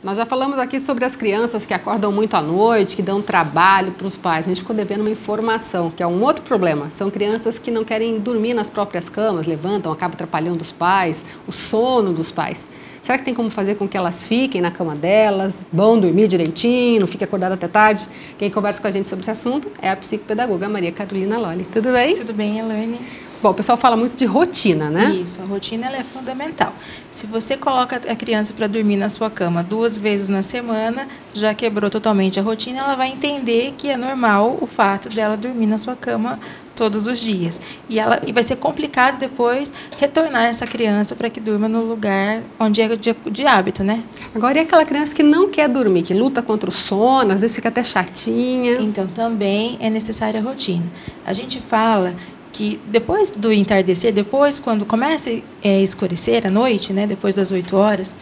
Nós já falamos aqui sobre as crianças que acordam muito à noite, que dão trabalho para os pais. A gente ficou devendo uma informação, que é um outro problema. São crianças que não querem dormir nas próprias camas, levantam, acabam atrapalhando os pais, o sono dos pais. Será que tem como fazer com que elas fiquem na cama delas, vão dormir direitinho, não fiquem acordadas até tarde? Quem conversa com a gente sobre esse assunto é a psicopedagoga Maria Carolina Lolli. Tudo bem? Tudo bem, Elaine. Bom, o pessoal fala muito de rotina, né? Isso, a rotina ela é fundamental. Se você coloca a criança para dormir na sua cama 2 vezes na semana, já quebrou totalmente a rotina, ela vai entender que é normal o fato dela dormir na sua cama todos os dias. E vai ser complicado depois retornar essa criança para que durma no lugar onde é de hábito, né? Agora, e aquela criança que não quer dormir, que luta contra o sono, às vezes fica até chatinha? Então, também é necessária a rotina. A gente fala que depois do entardecer, depois quando começa a escurecer à noite, né, depois das 8 horas,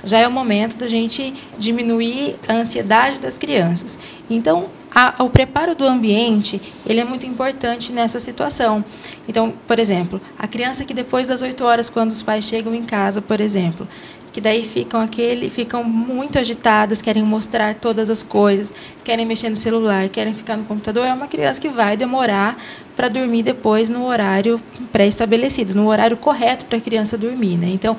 já é o momento da gente diminuir a ansiedade das crianças. Então, o preparo do ambiente, ele é muito importante nessa situação. Então, por exemplo, a criança que depois das 8 horas, quando os pais chegam em casa, por exemplo, que daí ficam muito agitadas, querem mostrar todas as coisas, querem mexer no celular, querem ficar no computador, é uma criança que vai demorar para dormir depois no horário pré-estabelecido, no horário correto para a criança dormir, né? Então,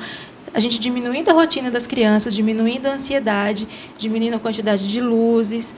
a gente diminuindo a rotina das crianças, diminuindo a ansiedade, diminuindo a quantidade de luzes,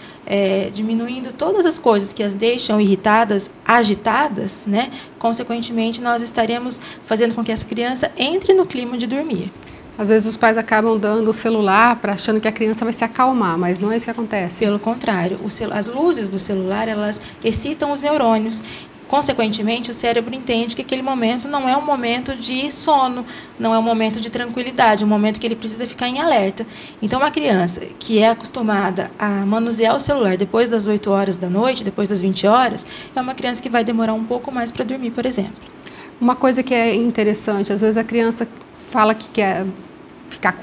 diminuindo todas as coisas que as deixam irritadas, agitadas, né? Consequentemente, nós estaremos fazendo com que essa criança entre no clima de dormir. Às vezes os pais acabam dando o celular achando que a criança vai se acalmar, mas não é isso que acontece. Pelo contrário, as luzes do celular, elas excitam os neurônios. Consequentemente, o cérebro entende que aquele momento não é um momento de sono, não é um momento de tranquilidade, é um momento que ele precisa ficar em alerta. Então, uma criança que é acostumada a manusear o celular depois das 8 horas da noite, depois das 20 horas, é uma criança que vai demorar um pouco mais para dormir, por exemplo. Uma coisa que é interessante, às vezes a criança fala que quer ficar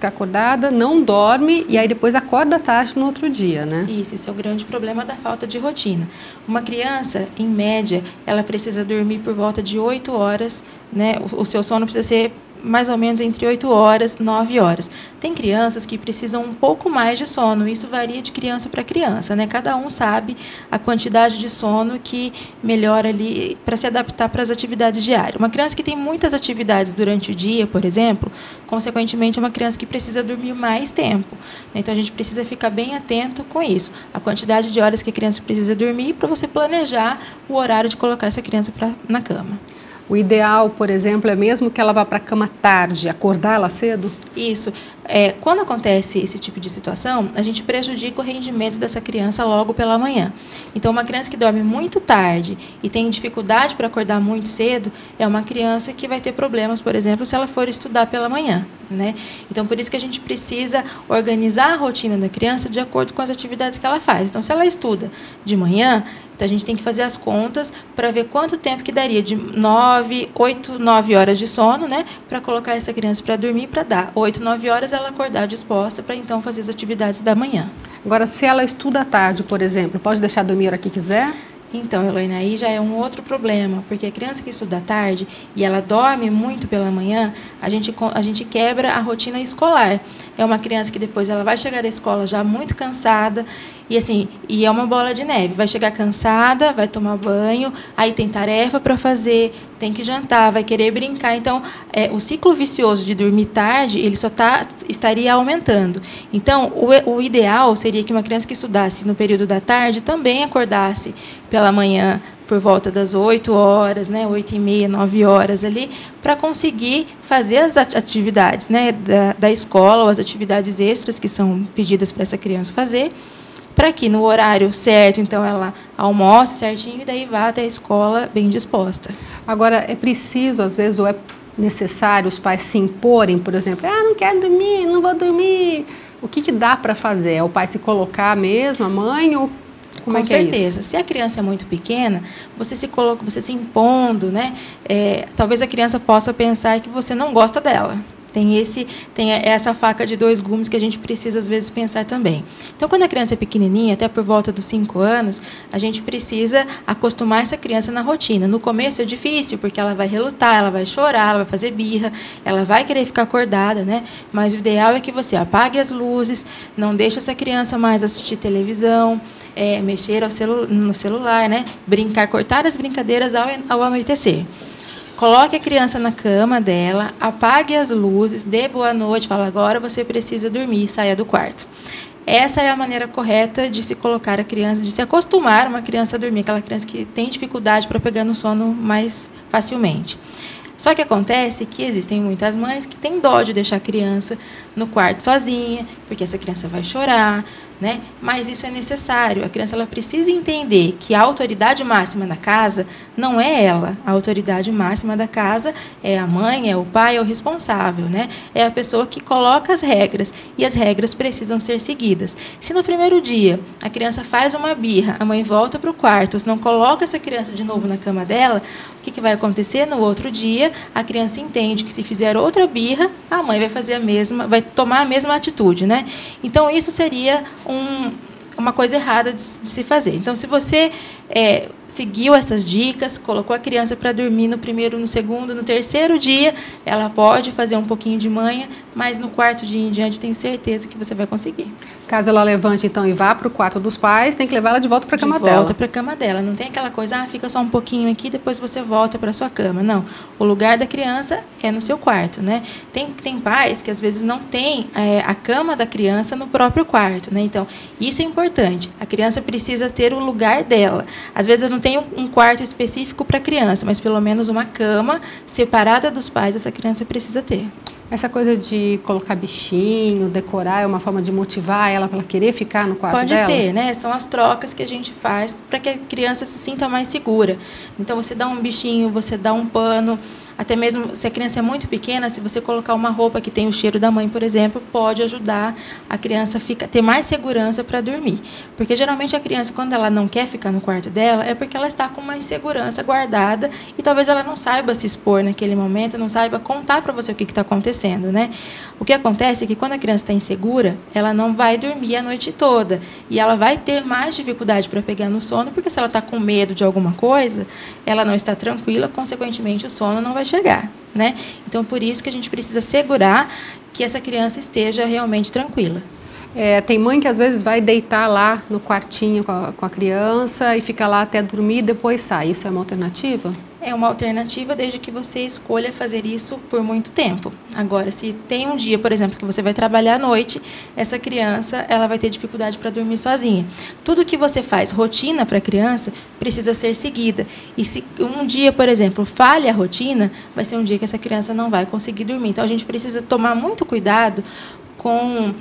acordada, não dorme e aí depois acorda tarde no outro dia, né? Isso é o grande problema da falta de rotina. Uma criança, em média, ela precisa dormir por volta de 8 horas, né? O seu sono precisa ser mais ou menos entre 8 horas e 9 horas. Tem crianças que precisam um pouco mais de sono, isso varia de criança para criança, né? Cada um sabe a quantidade de sono que melhora ali para se adaptar para as atividades diárias. Uma criança que tem muitas atividades durante o dia, por exemplo, consequentemente é uma criança que precisa dormir mais tempo. Então a gente precisa ficar bem atento com isso. A quantidade de horas que a criança precisa dormir para você planejar o horário de colocar essa criança na cama. O ideal, por exemplo, é mesmo que ela vá para a cama tarde, acordar ela cedo? Isso. Quando acontece esse tipo de situação, a gente prejudica o rendimento dessa criança logo pela manhã. Então, uma criança que dorme muito tarde e tem dificuldade para acordar muito cedo, é uma criança que vai ter problemas, por exemplo, se ela for estudar pela manhã, né? Então, por isso que a gente precisa organizar a rotina da criança de acordo com as atividades que ela faz. Então, se ela estuda de manhã, então a gente tem que fazer as contas para ver quanto tempo que daria de 8, 9 horas de sono, né? Para colocar essa criança para dormir, para dar 8, 9 horas ela acordar disposta para então fazer as atividades da manhã. Agora, se ela estuda à tarde, por exemplo, pode deixar dormir a hora que quiser? Então, Elaine, aí já é um outro problema, porque a criança que estuda à tarde e ela dorme muito pela manhã, a gente quebra a rotina escolar. É uma criança que depois ela vai chegar da escola já muito cansada e é uma bola de neve. Vai chegar cansada, vai tomar banho, aí tem tarefa para fazer, tem que jantar, vai querer brincar. Então, o ciclo vicioso de dormir tarde, ele estaria aumentando. Então, o ideal seria que uma criança que estudasse no período da tarde também acordasse pela manhã por volta das 8 horas, né, 8h30, 9 horas ali, para conseguir fazer as atividades, né, da escola, ou as atividades extras que são pedidas para essa criança fazer, para que no horário certo, então, ela almoce certinho e daí vá até a escola bem disposta. Agora, é preciso, às vezes, ou é necessário os pais se imporem, por exemplo, não quero dormir, não vou dormir. O que dá para fazer? É o pai se colocar mesmo, a mãe, ou como é que é isso? Com certeza. Se a criança é muito pequena, você se impondo, né? Talvez a criança possa pensar que você não gosta dela. Tem essa faca de dois gumes que a gente precisa, às vezes, pensar também. Então, quando a criança é pequenininha, até por volta dos 5 anos, a gente precisa acostumar essa criança na rotina. No começo é difícil, porque ela vai relutar, ela vai chorar, ela vai fazer birra, ela vai querer ficar acordada, né? Mas o ideal é que você apague as luzes, não deixe essa criança mais assistir televisão, mexer no celular, né? Brincar, cortar as brincadeiras ao anoitecer. Coloque a criança na cama dela, apague as luzes, dê boa noite, fala, agora você precisa dormir, saia do quarto. Essa é a maneira correta de se colocar a criança, de se acostumar uma criança a dormir, aquela criança que tem dificuldade para pegar no sono mais facilmente. Só que acontece que existem muitas mães que têm dó de deixar a criança no quarto sozinha, porque essa criança vai chorar, né? Mas isso é necessário. A criança ela precisa entender que a autoridade máxima da casa não é ela. A autoridade máxima da casa é a mãe, é o pai, é o responsável, né? É a pessoa que coloca as regras e as regras precisam ser seguidas. Se no primeiro dia a criança faz uma birra, a mãe volta para o quarto, se não coloca essa criança de novo na cama dela, o que vai acontecer? No outro dia, a criança entende que se fizer outra birra, a mãe vai fazer a mesma, vai tomar a mesma atitude, né? Então, isso seria uma coisa errada de se fazer. Então, se você seguiu essas dicas, colocou a criança para dormir no primeiro, no segundo, no terceiro dia, ela pode fazer um pouquinho de manha, mas no quarto dia em diante, tenho certeza que você vai conseguir. Caso ela levante, então, e vá para o quarto dos pais, tem que levar ela de volta para a cama dela. De volta para a cama dela. Não tem aquela coisa, fica só um pouquinho aqui, depois você volta para a sua cama. Não. O lugar da criança é no seu quarto, né? Tem pais que, às vezes, não têm a cama da criança no próprio quarto, né? Então, isso é importante. A criança precisa ter o lugar dela. Às vezes, não tem um quarto específico para a criança, mas, pelo menos, uma cama separada dos pais, essa criança precisa ter. Essa coisa de colocar bichinho, decorar, é uma forma de motivar ela para ela querer ficar no quarto dela? Pode ser, né? São as trocas que a gente faz para que a criança se sinta mais segura. Então, você dá um bichinho, você dá um pano. Até mesmo se a criança é muito pequena, se você colocar uma roupa que tem o cheiro da mãe, por exemplo, pode ajudar a criança a ter mais segurança para dormir. Porque, geralmente, a criança, quando ela não quer ficar no quarto dela, é porque ela está com uma insegurança guardada e talvez ela não saiba se expor naquele momento, não saiba contar para você o que está acontecendo, né? O que acontece é que, quando a criança está insegura, ela não vai dormir a noite toda e ela vai ter mais dificuldade para pegar no sono, porque se ela está com medo de alguma coisa, ela não está tranquila, consequentemente, o sono não vai chegar, né? Então, por isso que a gente precisa assegurar que essa criança esteja realmente tranquila. Tem mãe que às vezes vai deitar lá no quartinho com a criança e fica lá até dormir e depois sai. Isso é uma alternativa? É uma alternativa desde que você escolha fazer isso por muito tempo. Agora, se tem um dia, por exemplo, que você vai trabalhar à noite, essa criança ela vai ter dificuldade para dormir sozinha. Tudo que você faz, rotina para a criança, precisa ser seguida. E se um dia, por exemplo, falha a rotina, vai ser um dia que essa criança não vai conseguir dormir. Então, a gente precisa tomar muito cuidado com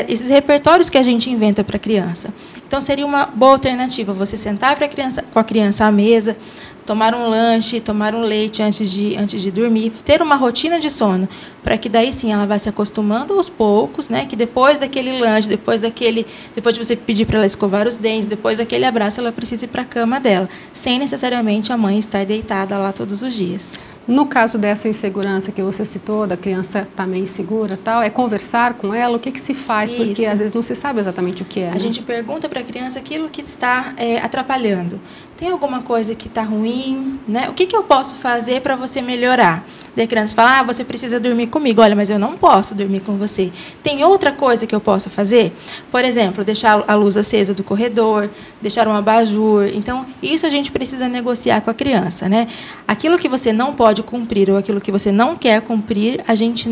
esses repertórios que a gente inventa para a criança. Então, seria uma boa alternativa você sentar com a criança à mesa, tomar um lanche, tomar um leite antes de dormir, ter uma rotina de sono, para que daí sim ela vá se acostumando aos poucos, né? Que depois daquele lanche, depois de você pedir para ela escovar os dentes, depois daquele abraço, ela precisa ir para a cama dela, sem necessariamente a mãe estar deitada lá todos os dias. No caso dessa insegurança que você citou, da criança estar meio insegura, tal, é conversar com ela, o que se faz? Isso. Porque às vezes não se sabe exatamente o que é. A gente pergunta para a criança aquilo que está atrapalhando. Tem alguma coisa que está ruim, né? O que eu posso fazer para você melhorar? Daí a criança fala, você precisa dormir comigo. Olha, mas eu não posso dormir com você. Tem outra coisa que eu possa fazer? Por exemplo, deixar a luz acesa do corredor, deixar um abajur. Então, isso a gente precisa negociar com a criança, né? Aquilo que você não pode cumprir ou aquilo que você não quer cumprir, a gente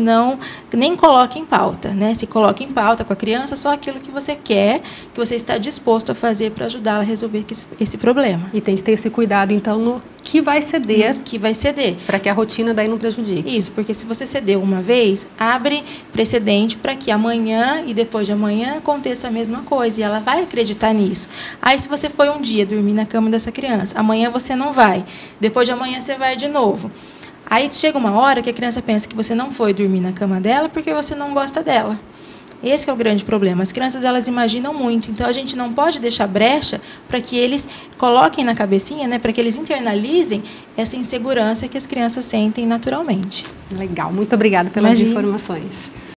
nem coloca em pauta, né? Se coloca em pauta com a criança só aquilo que você quer, que você está disposto a fazer para ajudá-la a resolver esse problema. E tem que ter esse cuidado, então, no que vai ceder. Que vai ceder. Para que a rotina daí não prejudique. Isso, porque se você cedeu uma vez, abre precedente para que amanhã e depois de amanhã aconteça a mesma coisa. E ela vai acreditar nisso. Aí, se você foi um dia dormir na cama dessa criança, amanhã você não vai. Depois de amanhã você vai de novo. Aí chega uma hora que a criança pensa que você não foi dormir na cama dela porque você não gosta dela. Esse é o grande problema. As crianças, elas imaginam muito, então a gente não pode deixar brecha para que eles coloquem na cabecinha, né, para que eles internalizem essa insegurança que as crianças sentem naturalmente. Legal, muito obrigada pelas informações.